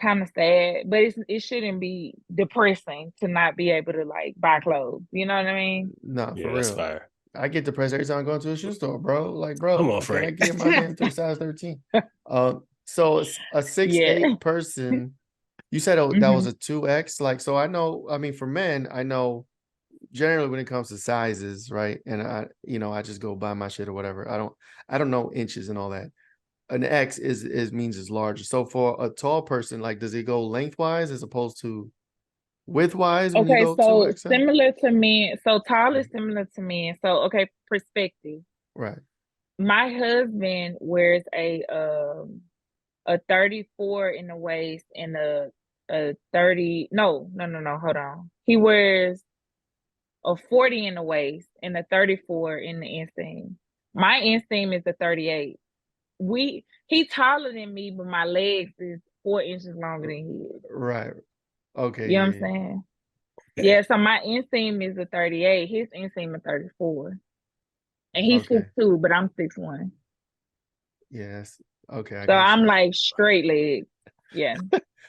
kind of sad, but it shouldn't be depressing to not be able to like buy clothes. You know what I mean? No, Yeah, for that's real. fire. I get depressed every time I go to a shoe store, bro. Like, bro, come on, can I Frank. get my damn through size 13? So a 6'8" person, you said that was a 2X. Like, so I know, I mean, for men, I know generally when it comes to sizes, right? And I just go buy my shit or whatever. I don't know inches and all that. An X means it's larger. So for a tall person, like, does it go lengthwise as opposed to widthwise when you Okay, go so 2X? similar to men. So tall is similar to men. So okay, perspective. Right. My husband wears a 34 in the waist and a 30. No, hold on. He wears a 40 in the waist and a 34 in the inseam. My inseam is a 38. He taller than me, but my legs is 4 inches longer than he is. Right. Okay. You know what I'm saying? Okay. Yeah, so my inseam is a 38. His inseam is 34. And he's 6'2", but I'm 6'1". Yes. Okay. So I'm like straight legs. Yeah.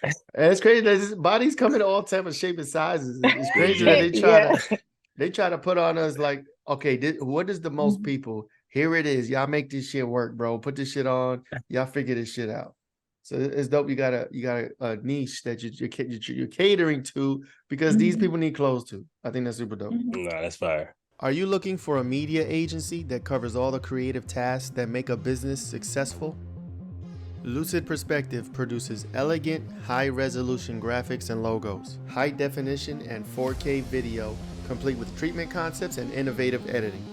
And it's crazy that his bodies come in all type of shape and sizes. It's crazy that they try to put on us like, okay, what is the most people? Here it is. Y'all make this shit work, bro. Put this shit on. Y'all figure this shit out. So it's dope. You got a niche that you're catering to because these people need clothes too. I think that's super dope. No, that's fire. Are you looking for a media agency that covers all the creative tasks that make a business successful? Lucid Perspective produces elegant, high-resolution graphics and logos, high-definition and 4K video, complete with treatment concepts and innovative editing.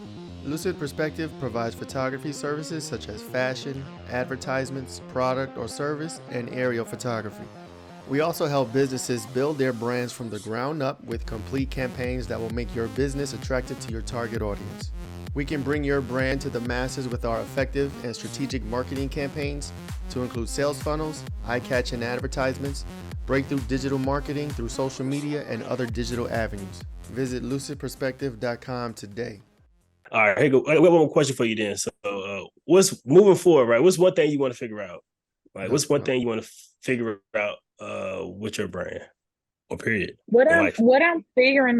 Lucid Perspective provides photography services such as fashion, advertisements, product or service, and aerial photography. We also help businesses build their brands from the ground up with complete campaigns that will make your business attractive to your target audience. We can bring your brand to the masses with our effective and strategic marketing campaigns to include sales funnels, eye-catching advertisements, breakthrough digital marketing through social media, and other digital avenues. Visit lucidperspective.com today. All right, here go. I got one more question for you then. So, what's moving forward, right? What's one thing you want to figure out? Like, what's one thing you want to figure out with your brand or period? What I'm figuring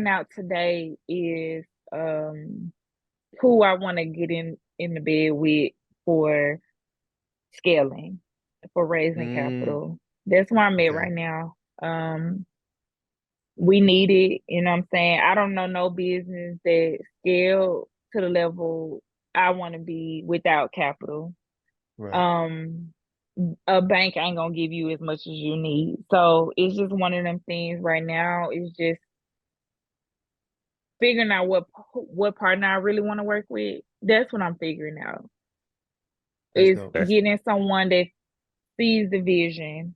out today is who I want to get in the bed with for scaling, for raising capital. That's where I'm at right now. we need it. You know what I'm saying? I don't know no business that scaled to the level I want to be without capital. Right. Um, a bank ain't gonna give you as much as you need. So it's just one of them things right now. It's just figuring out what partner I really want to work with. That's what I'm figuring out. That's Is dope. getting someone that sees the vision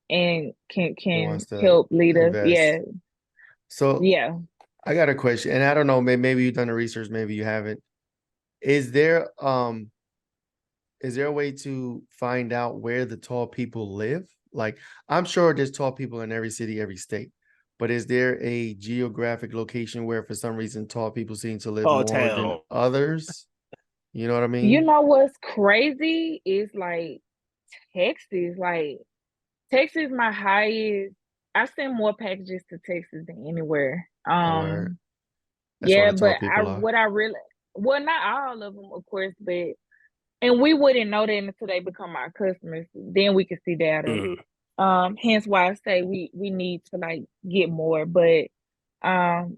and can Who can wants to help lead us. invest? Yeah, So yeah. I got a question, and I don't know, maybe you've done the research, maybe you haven't. Is there is there a way to find out where the tall people live? Like, I'm sure there's tall people in every city, every state, but is there a geographic location where for some reason tall people seem to live Tall more than town. others? You know what I You mean? know what's crazy is like Texas. Like Texas, my highest. I send more packages to Texas than anywhere. Or that's where Yeah, the tall but I people are. what I really well, not all of them, of course, but and we wouldn't know that until they become our customers. Then we can see data. Mhm. Hence why I say we need to like get more. But um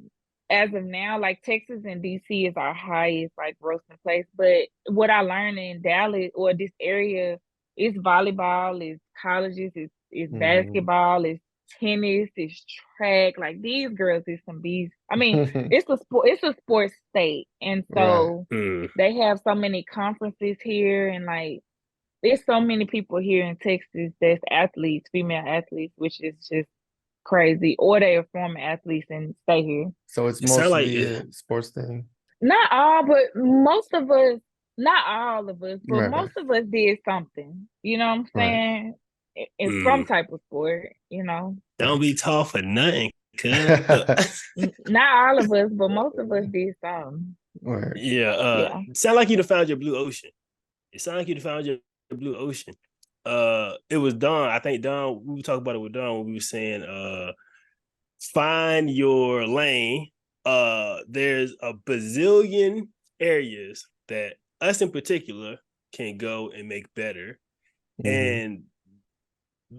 as of now, like Texas and DC is our highest like roasting place. But what I learned in Dallas or this area is volleyball, is colleges, is Mhm. basketball, is tennis, is track. Like these girls is some bees. I mean, it's a sports state. And Right. so Mm. they have so many conferences here and like there's so many people here in Texas that's athletes, female athletes, which is just crazy. Or they are former athletes and stay here. So it's It sounds like mostly a sports thing. Not all, but most of us, not all of us, but Right, right, most of us did something. You know what I'm right, saying? In some mm. type of sport, you know. Don't be tall for nothing, cuz. Not all of us, but most of us did something. right. Yeah, Yeah. sound like you'd have found your blue ocean. It sounded like you'd have found your blue ocean. It was Don. I think Don, we were talking about it with Don when we were saying find your lane. There's a bazillion areas that us in particular can go and make better Mhm. and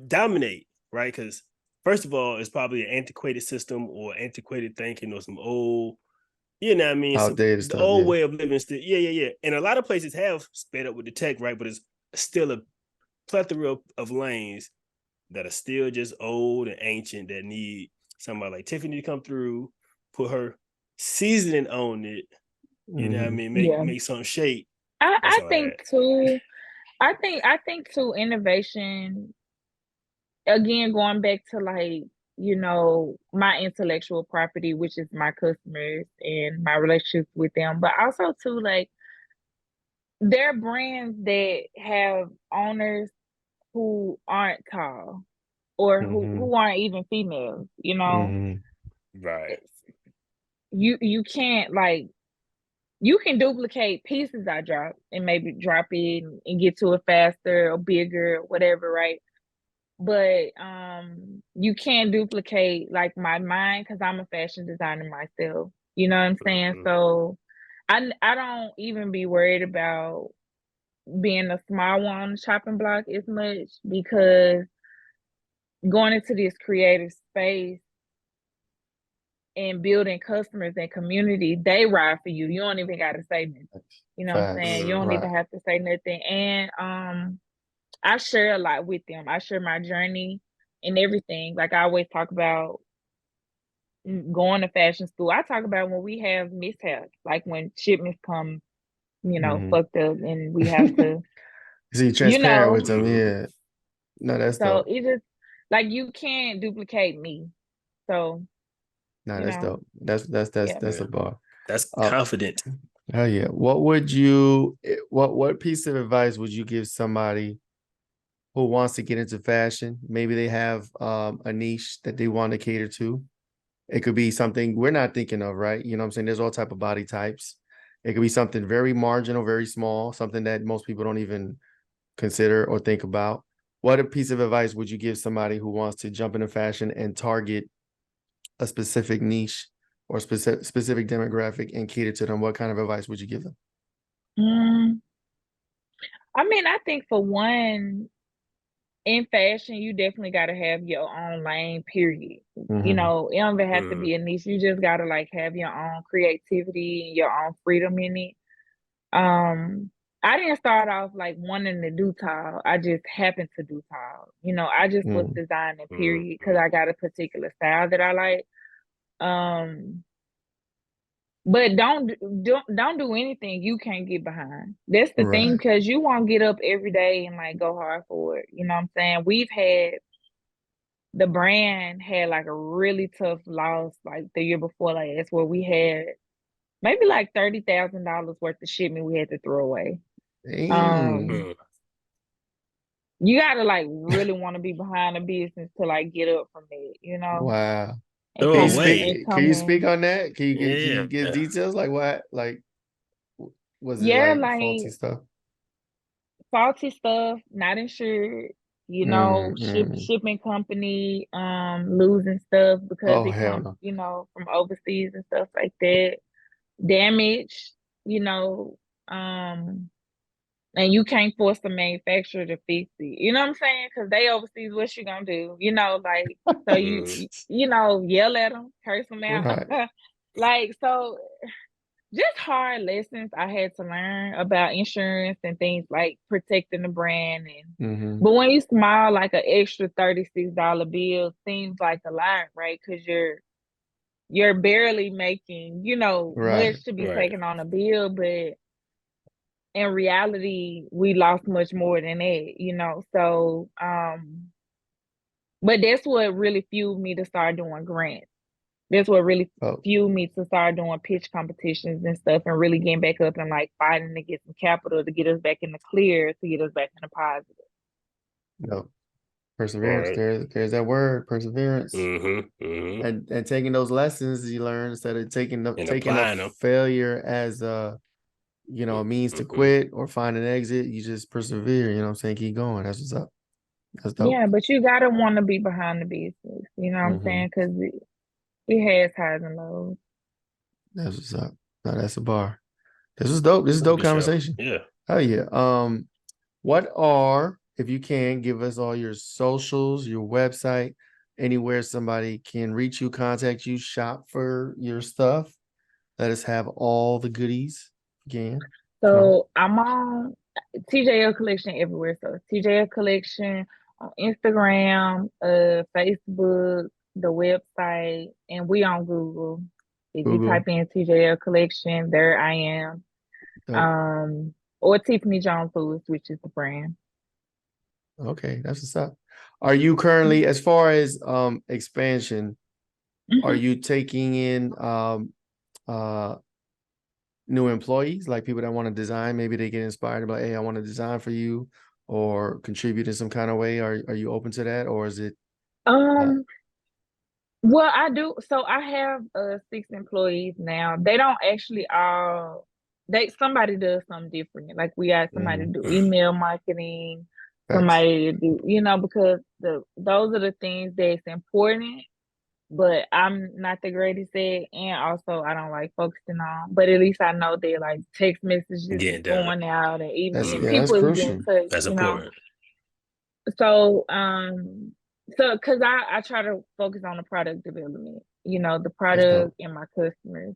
dominate, right? Because first of all, it's probably an antiquated system or antiquated thinking or some old, you know what I mean? Some Outdated the stuff, old yeah. way of living still. Yeah, yeah, yeah. And a lot of places have sped up with the tech, right? But it's still a plethora of lanes that are still just old and ancient that need somebody like Tiffany to come through, put her seasoning on it, you know what I Mhm. mean? Make Yeah. make something shake. That's I all I think had. too, I think too innovation again, going back to like, my intellectual property, which is my customers and my relationships with them, but also too, like, there are brands that have owners who aren't tall or who, Mhm. who aren't even females, Mhm. Right. You can't like you can duplicate pieces I drop and maybe drop it and get to it faster or bigger, whatever, right? But you can't duplicate like my mind because I'm a fashion designer myself. You know what I'm saying? Mhm. So I don't even be worried about being a small one on the chopping block as much because going into this creative space and building customers and community, they ride for you. You don't even gotta say nothing. You know what I'm Facts. saying? You don't Right. even have to say nothing. And I share a lot with them. I share my journey and everything. Like I always talk about going to fashion school. I talk about when we have mishaps, like when shipments come, Mhm. fucked up and we have to, See, you transparent know. with them, Mhm. yeah. No, that's So dope. it just like you can't duplicate me. So, No, you that's know, dope. That's yeah. that's Yeah. a bar. That's Uh, confident. hell yeah. What piece of advice would you give somebody who wants to get into fashion? Maybe they have a niche that they want to cater to. It could be something we're not thinking of, right? You know what I'm saying? There's all type of body types. It could be something very marginal, very small, something that most people don't even consider or think about. What a piece of advice would you give somebody who wants to jump into fashion and target a specific niche or specific demographic and cater to them? What kind of advice would you give them? Mm, I mean, I think for one, in fashion, you definitely got to have your own lane, period. You Mm-hmm. know, it don't even have to be a niche. You just got to like have your own creativity and your own freedom in it. I didn't start off like wanting to do tile. I just happened to do tile. You know, I just was Mm. designing, period, because I got a particular style that I like. Um, but don't do anything you can't get behind. That's the thing, Right. because you won't get up every day and like go hard for it. You know what I'm saying? The brand had like a really tough loss like the year before last, where we had maybe like $30,000 worth of shipment we had to throw away. Dang. You gotta like really want to be behind the business to like get up from it, you know, Wow. and No way. Can come you speak in. on that? Can Yeah. you give details? Like what? Like was it Yeah, like faulty like stuff? faulty stuff, not insured, you know, Mm. shipping company, losing stuff because Oh it hell comes, no. you know, from overseas and stuff like that. Damage, you know, and you can't force the manufacturer to fix it. You know what I'm saying? Because they overseas, what you gonna do? You know, like so you know, yell at them, curse them out, Right. like so. Just hard lessons I had to learn about insurance and things like protecting the brand. And Mm-hmm. but when you smile, like an extra $36 bill seems like a lot, right? Because you're barely making, you know, Right. much to be Right. taken on a bill, but in reality, we lost much more than that, you know. So, but that's what really fueled me to start doing grants. That's what really Oh fueled me to start doing pitch competitions and stuff and really getting back up and like fighting to get some capital to get us back in the clear, to get us back in the positive. no. Perseverance. Right. There's that word, perseverance. Mm-hmm. And taking those lessons you learn instead of And taking a applying them. failure as a a means to Mm-hmm. quit or find an exit. You just persevere, you know what I'm saying? Keep going. That's what's up. That's dope. Yeah, but you gotta want to be behind the business. You know what I'm Mm-hmm. saying? Because it has highs and lows. That's what's up. No, that's a bar. This is dope. This is dope For sure. conversation. Yeah. Oh yeah. What are, if you can, give us all your socials, your website, anywhere somebody can reach you, contact you, shop for your stuff. Let us have all the goodies again. Come. So I'm on TJL Collection everywhere. So TJL Collection on Instagram, Facebook, the website, and we on Google. If you Google. type in TJL Collection, there I am. Dope. Or Tiffany Jones Foods, which is the brand. Okay, that's what's up. Are you currently, as far as expansion, are Mhm. you taking in uh new employees, like people that want to design? Maybe they get inspired to be like, hey, I want to design for you or contribute in some kind of way. Are you open to that, or is it Um, well, I do. So I have 6 employees now. They don't actually all. Somebody does something different. Like we got somebody to Mhm. do email marketing, Facts? somebody to do, because those are the things that's important. But I'm not the greatest at, and also I don't like focusing on. But at least I know that like text messages is Getting done. going out, and even and That's people is getting crucial. touched. That's important. So, because I try to focus on the product development, the That's dope. product and my customers.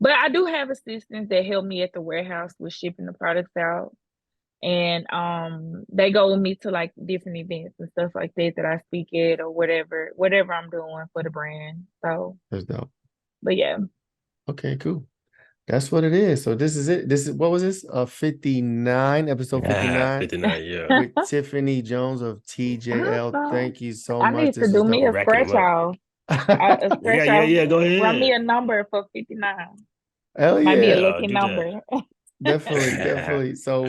But I do have assistants that help me at the warehouse with shipping the products out. And they go with me to like different events and stuff like that I speak at or whatever I'm doing for the brand. So, That's dope. but yeah. Okay, cool. That's what it is. So this is it. This is, what was this? 59, episode Yeah, 59 59. Yeah. with Tiffany Jones of I don't TJL. know. Thank you so I much. need to This was do me dope. a Racking them scratch up. off. A scratch Yeah. off. Yeah. Go Run me ahead. a number for 59. Hell Might be a yeah. lucky Do that. number. Definitely, definitely. So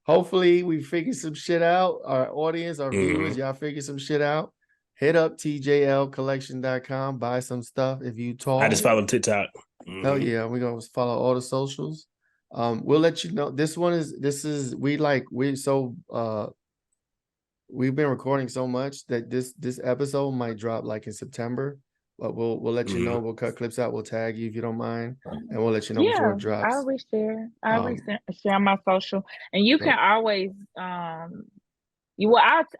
hopefully we figure some shit out. Our audience, our viewers, Hmm. y'all figure some shit out. Hit up tjlcollection.com, buy some stuff if you I just tall. follow TikTok. Hell Hmm. yeah, we're gonna follow all the socials. We'll let you know. This is we've been recording so much that this episode might drop like in September, but we'll let you know. Hmm. We'll cut clips out. We'll tag you if you don't mind, and we'll let you know before Yeah, it I'll drops. reshare. I'll Um, share my social, and you can so always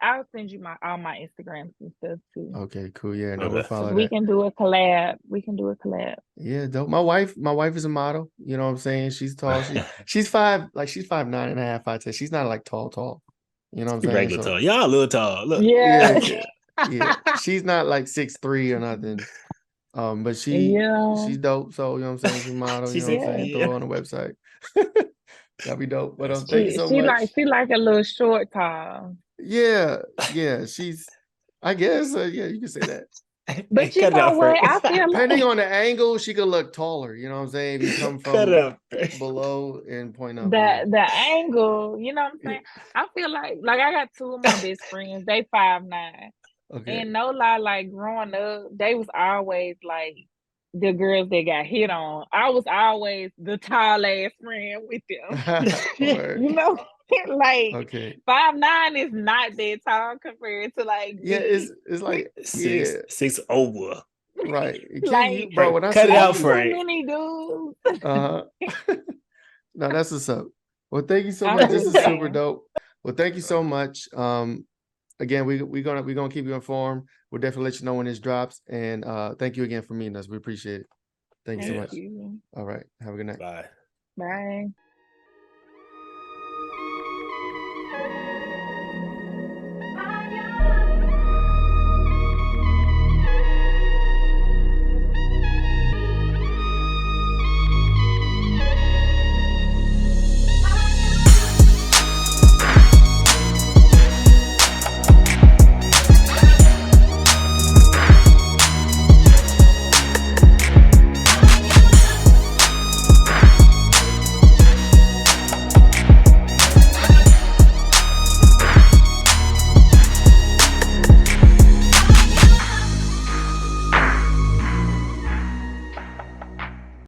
I'll send you all my Instagrams and stuff too. Okay, cool. Yeah, no, we'll Okay. follow We that. can do a collab. We can do a collab. Yeah, dope. My wife is a model. You know what I'm saying? She's tall. She's 5'9.5", 5'10". She's not like tall. You know what I'm saying? Regular So tall. Y'all a little tall. Look. yeah, Yeah. yeah. She's not like 6'3" or nothing. But Yeah. she's dope. So you know what I'm saying? She's a model. She You know what I'm said, Yeah. saying? Throw yeah. her on the website. That'd be dope. But That's thank you funny. so much. She like a little short tall. Yeah, yeah. I guess. Yeah, you can say that. But you Cut it know out, what? Frank. I feel Depending like on the angle, she could look taller. You know what I'm saying? If you come Cut it from out, Frank. below and point up, yeah. the angle, you know what I'm saying? I feel like I got two of my best friends. They 5'9". Okay. And no lie, like growing up, they was always like the girls that got hit on. I was always the tall ass friend with them. Word. You know, like Okay. 5'9" is not that tall compared to like Yeah, me. it's like yeah, Six over. right. King, you Like bro. Frank, When I cut it say ain't out, you, too Frank. many dudes. no, that's what's up. Well, thank you so I much. This is super understand. dope. Well, thank you so much. Again, we're gonna keep you informed. We'll definitely let you know when this drops. And thank you again for meeting us. We appreciate it. Thank you so Thank much. you. All right. Have a good night. Bye. Bye.